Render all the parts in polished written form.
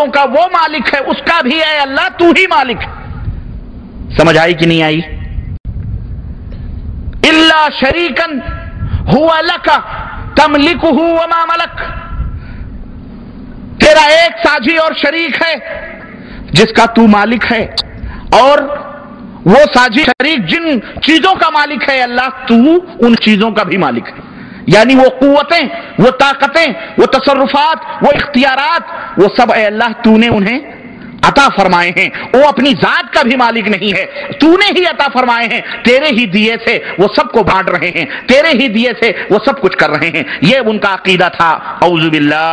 فرشتوں کا وہ مالک ہے، اس کا بھی اے اللہ تو ہی مالک ہے۔ سمجھ آئی کہ نہیں آئی؟ الا شریکن ہوا لک تملکہ وما ملک، تیرا ایک ساجی اور شریک ہے جس کا تو مالک ہے، اور وہ ساجی شریک جن چیزوں کا مالک ہے اللہ، تو ان چیزوں کا بھی مالک ہے۔ یعنی وہ قوتیں، وہ طاقتیں، وہ تصرفات، وہ اختیارات، وہ سب اے اللہ تو نے انہیں عطا فرمائے ہیں۔ وہ اپنی ذات کا بھی مالک نہیں ہے، تو نے ہی عطا فرمائے ہیں، تیرے ہی دیے سے وہ سب کو بانٹ رہے ہیں، تیرے ہی دیے سے وہ سب کچھ کر رہے ہیں۔ یہ ان کا عقیدہ تھا، اعوذ باللہ۔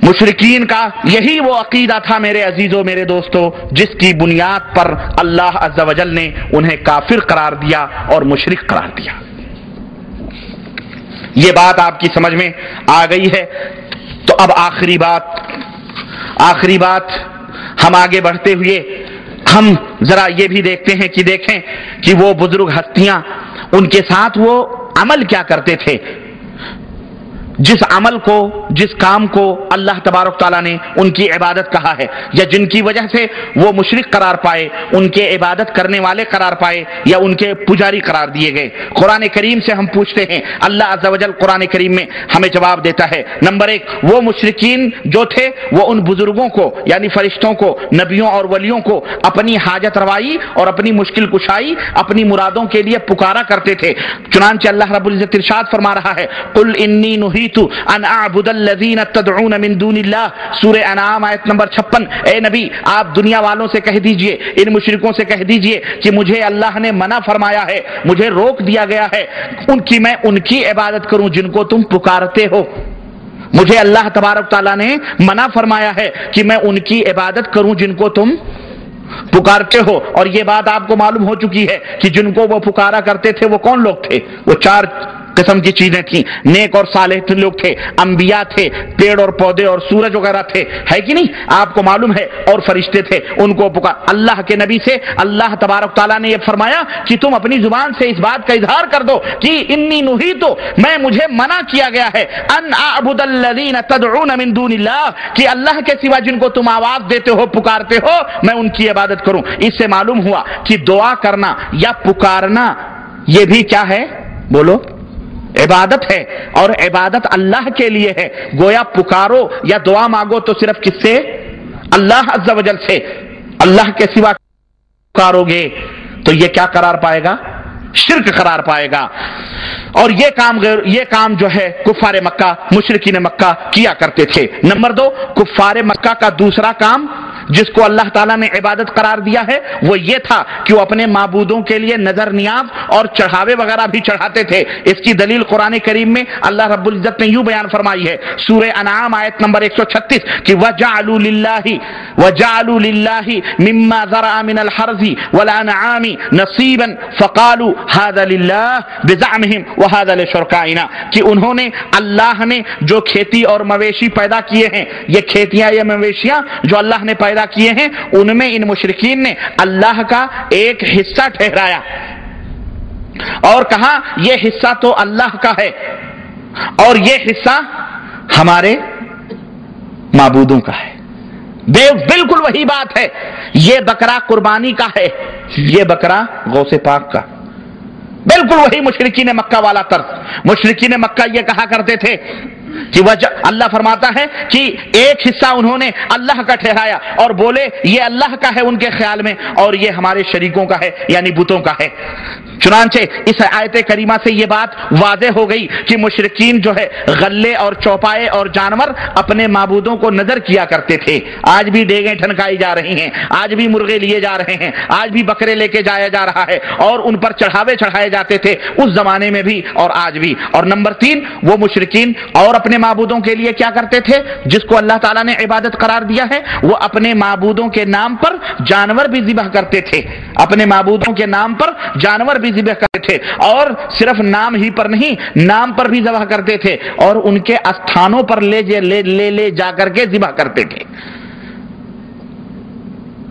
مشرکین کا یہی وہ عقیدہ تھا میرے عزیزوں، میرے دوستوں، جس کی بنیاد پر اللہ عز و جل نے انہیں کافر قرار دیا اور مشرک قرار دیا۔ یہ بات آپ کی سمجھ میں آ گئی ہے؟ تو اب آخری بات ہم آگے بڑھتے ہوئے ہم ذرا یہ بھی دیکھتے ہیں کہ دیکھیں کہ وہ بزرگ ہستیاں، ان کے ساتھ وہ عمل کیا کرتے تھے۔ جس عمل کو، جس کام کو اللہ تبارک تعالیٰ نے ان کی عبادت کہا ہے، یا جن کی وجہ سے وہ مشرک قرار پائے، ان کے عبادت کرنے والے قرار پائے، یا ان کے پجاری قرار دیے گئے، قرآن کریم سے ہم پوچھتے ہیں۔ اللہ عز و جل قرآن کریم میں ہمیں جواب دیتا ہے۔ نمبر ایک، وہ مشرکین جو تھے وہ ان بزرگوں کو یعنی فرشتوں کو، نبیوں اور ولیوں کو اپنی حاجت روائی اور اپنی مشکل کشائی، اپنی مرادوں کے لیے پکارا کرتے تھے۔ چنانچہ اللہ رب العزت ارشاد فرما رہا ہے، قل انی نہیت ان اعبد الذین تدعون من دون اللہ، سورہ انعام آیت نمبر 56۔ اے نبی، آپ دنیا والوں سے کہہ دیجئے، ان مشرکوں سے کہہ دیجئے کہ مجھے اللہ نے منع فرمایا ہے، مجھے روک دیا گیا ہے میں ان کی عبادت کروں جن کو تم پکارتے ہو۔ مجھے اللہ تبارک تعالیٰ نے منع فرمایا ہے کہ میں ان کی عبادت کروں جن کو تم پکارتے ہو۔ اور یہ بات آپ کو معلوم ہو چکی ہے کہ جن کو وہ پکارا کرتے تھے وہ کون لوگ تھے؟ وہ چار قسم کی چیزیں تھیں، نیک اور صالح لوگ تھے، انبیاء تھے، پیڑ اور پودے اور سورج وغیرہ تھے، ہے کہ نہیں؟ آپ کو معلوم ہے، اور فرشتے تھے، ان کو پکار۔ اللہ کے نبی سے اللہ تبارک تعالیٰ نے یہ فرمایا کہ تم اپنی زبان سے اس بات کا اظہار کر دو کہ انی نہیت، مجھے منع کیا گیا ہے، ان اعبد الذین تدعون من دون اللہ، کہ اللہ کے سوا جن کو تم آواز دیتے ہو، پکارتے ہو، میں ان کی عبادت کروں۔ اس سے معلوم ہوا کہ دعا کرنا یا پکارنا یہ بھی کیا ہے؟ بولو، عبادت ہے، اور عبادت اللہ کے لیے ہے۔ گویا پکارو یا دعا مانگو تو صرف کس سے؟ اللہ عز و جل سے۔ اللہ کے سوا پکارو گے تو یہ کیا قرار پائے گا؟ شرک قرار پائے گا۔ اور یہ کام جو ہے کفار مکہ، مشرکین مکہ کیا کرتے تھے۔ نمبر 2، کفار مکہ کا دوسرا کام جس کو اللہ تعالیٰ نے عبادت قرار دیا ہے وہ یہ تھا کہ وہ اپنے معبودوں کے لیے نظر نیاز اور چڑھاوے وغیرہ بھی چڑھاتے تھے۔ اس کی دلیل قرآن کریم میں اللہ رب العزت نے یوں بیان فرمائی ہے، سورہ انعام آیت نمبر 136 کہ وَجَعَلُوا لِلَّهِ مِمَّا ذَرَأَ مِنَ الْحَرْثِ وَالْأَنْعَامِ نَصِيبًا فَقَالُوا هَذَا لِلَّهِ بِزَعْمِهِمْ وَهَذَا لِشُرَكَائِنَا، کہ انہوں نے اللہ نے جو کھیتی اور مویشی پیدا کیے ہیں، یہ کھیتیاں یا مویشیاں جو اللہ نے پیدا کیے ہیں، ان میں ان مشرکین نے اللہ کا ایک حصہ ٹھہرایا اور کہا یہ حصہ تو اللہ کا ہے اور یہ حصہ ہمارے معبودوں کا ہے۔ بالکل وہی بات ہے، یہ بکرا قربانی کا ہے، یہ بکرا غوث پاک کا۔ بالکل وہی مشرکین مکہ والا طرز۔ مشرکین مکہ یہ کہا کرتے تھے کہ اللہ فرماتا ہے کہ ایک حصہ انہوں نے اللہ کا ٹھہرایا اور بولے یہ اللہ کا ہے ان کے خیال میں، اور یہ ہمارے شریکوں کا ہے یعنی بتوں کا ہے۔ چنانچہ اس آیت کریمہ سے یہ بات واضح ہو گئی کہ مشرکین جو ہے غلے اور چوپائے اور جانور اپنے معبودوں کو نظر کیا کرتے تھے۔ آج بھی دیگیں ٹھنکائی جا رہی ہیں، آج بھی مرغے لیے جا رہے ہیں، آج بھی بکرے لے کے جایا جا رہا ہے، اور ان پر چڑھاوے چڑھائے جاتے تھے اس زمانے میں بھی اور آج بھی۔ اور نمبر 3، وہ مشرکین اور اپنے معبودوں کے لیے کیا کرتے تھے؟ جس کو اللہ تعالیٰ نے عبادت قرار دیا ہے وہ اپنے معبودوں کے نام پر جانور بھی ذبح کرتے تھے، اپنے معبودوں کے نام پر جانور بھی ذبح کرتے تھے، اور صرف نام ہی پر نہیں، نام پر بھی ذبح کرتے تھے اور ان کے استھانوں پر لے جا کر کے ذبح کرتے تھے۔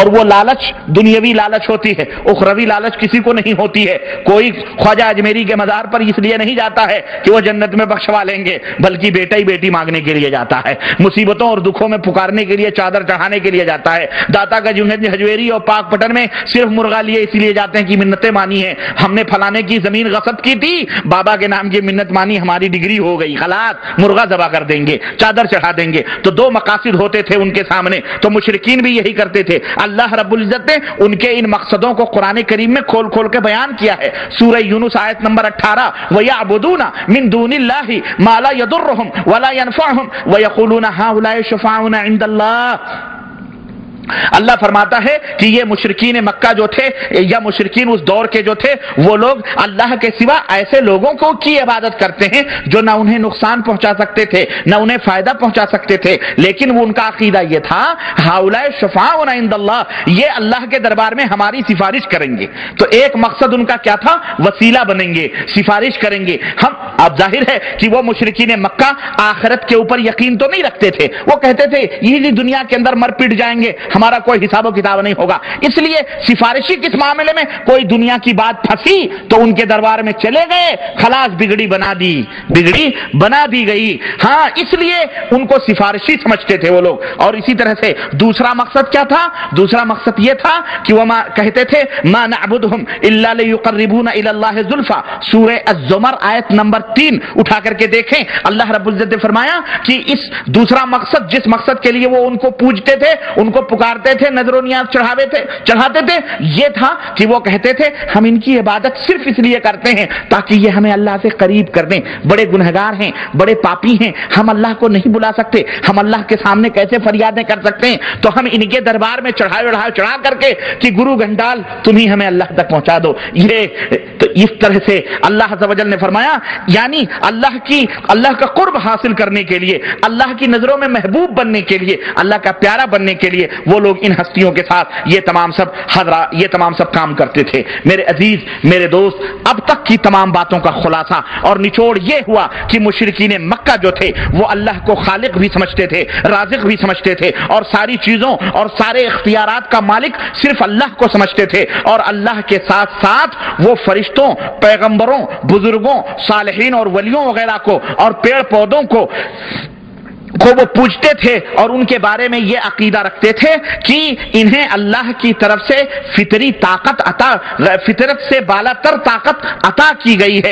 اور وہ لالچ دنیاوی لالچ ہوتی ہے، اخروی لالچ کسی کو نہیں ہوتی ہے۔ کوئی خواجہ اجمیری کے مزار پر اس لیے نہیں جاتا ہے کہ وہ جنت میں بخشوا لیں گے، بلکہ بیٹا ہی بیٹی مانگنے کے لیے جاتا ہے، مصیبتوں اور دکھوں میں پکارنے کے لیے، چادر چڑھانے کے لیے جاتا ہے۔ داتا کا جنید ہجویری اور پاک پٹن میں صرف مرغا لیے اس لیے جاتے ہیں کہ منتیں مانی ہیں، ہم نے فلانے کی زمین غصب کی تھی، بابا کے نام کی منت مانی، ہماری ڈگری ہو گئی، خلاص مرغا ذبح کر دیں گے، چادر چڑھا دیں گے۔ تو دو مقاصد ہوتے تھے ان کے سامنے، تو مشرکین بھی یہی کرتے تھے۔ اللہ رب العزت نے ان کے ان مقصدوں کو قرآن کریم میں کھول کھول کے بیان کیا ہے۔ سورہ یونس آیت نمبر 18، وَيَعْبُدُونَ مِن دُونِ اللَّهِ مَا لَا يَضُرُّهُمْ وَلَا يَنفَعُهُمْ وَيَقُولُونَ هَؤُلَاءِ شُفَعَاؤُنَا عِندَ اللَّهِ۔ اللہ فرماتا ہے کہ یہ مشرکین مکہ جو تھے یا مشرکین اس دور کے جو تھے، وہ لوگ اللہ کے سوا ایسے لوگوں کو کی عبادت کرتے ہیں جو نہ انہیں نقصان پہنچا سکتے تھے نہ انہیں فائدہ پہنچا سکتے تھے، لیکن وہ ان کا عقیدہ یہ تھا ہؤلاء شفعاؤنا عند اللہ، یہ اللہ کے دربار میں ہماری سفارش کریں گے۔ تو ایک مقصد ان کا کیا تھا؟ وسیلہ بنیں گے، سفارش کریں گے۔ ہم اب ظاہر ہے کہ وہ مشرکین مکہ آخرت کے اوپر یقین تو نہیں رکھتے تھے، وہ کہتے تھے یہ دنیا کے اندر مر پٹ جائیں گے، ہمارا کوئی حساب و کتاب نہیں ہوگا، اس لیے سفارشی کس معاملے میں کوئی دنیا کی بات پھنسی تو ان کے دربار میں چلے گئے، خلاص بگڑی بنا دی گئی۔ ہاں، اس لیے ان کو سفارشی سمجھتے تھے وہ لوگ۔ اور اسی طرح سے دوسرا مقصد کیا تھا؟ دوسرا مقصد یہ تھا کہ وہ کہتے تھے ما نعبدهم الا ليقربونا الى الله زلفى، سورہ الزمر آیت نمبر 3 اٹھا کر کے دیکھیں، اللہ رب العزت نے فرمایا کہ اس دوسرا مقصد، جس مقصد کے لیے وہ ان کو پوجتے تھے، ان کو پکارتے تھے، نذر و نیاز چڑھاتے تھے، یہ تھا کہ وہ کہتے تھے ہم ان کی عبادت صرف اس لیے کرتے ہیں تاکہ یہ ہمیں اللہ سے قریب کر دیں، بڑے گنہگار ہیں، بڑے پاپی ہیں، ہم اللہ کو نہیں بلا سکتے، ہم اللہ کے سامنے کیسے فریادیں کر سکتے ہیں، تو ہم ان کے دربار میں چڑھا کر کے کہ گرو گھنٹال تم ہی ہمیں اللہ تک پہنچا دو۔ یہ تو اس طرح سے اللہ عز و جل نے فرمایا، یعنی اللہ کا قرب حاصل کرنے کے لیے، اللہ کی نظروں میں محبوب بننے کے لیے، اللہ کا پیارا بننے کے لیے وہ لوگ ان ہستیوں کے ساتھ یہ تمام سب کام کرتے تھے۔ میرے عزیز، میرے دوست، اب تک کی تمام باتوں کا خلاصہ اور نچوڑ یہ ہوا کہ مشرکین مکہ جو تھے وہ اللہ کو خالق بھی سمجھتے تھے، رازق بھی سمجھتے تھے، اور ساری چیزوں اور سارے اختیارات کا مالک صرف اللہ کو سمجھتے تھے، اور اللہ کے ساتھ ساتھ وہ فرشتوں، پیغمبروں، بزرگوں، صالحین اور ولیوں وغیرہ کو اور پیڑ پودوں کو وہ پوجتے تھے، اور ان کے بارے میں یہ عقیدہ رکھتے تھے کہ انہیں اللہ کی طرف سے فطرت سے بالا تر طاقت عطا کی گئی ہے۔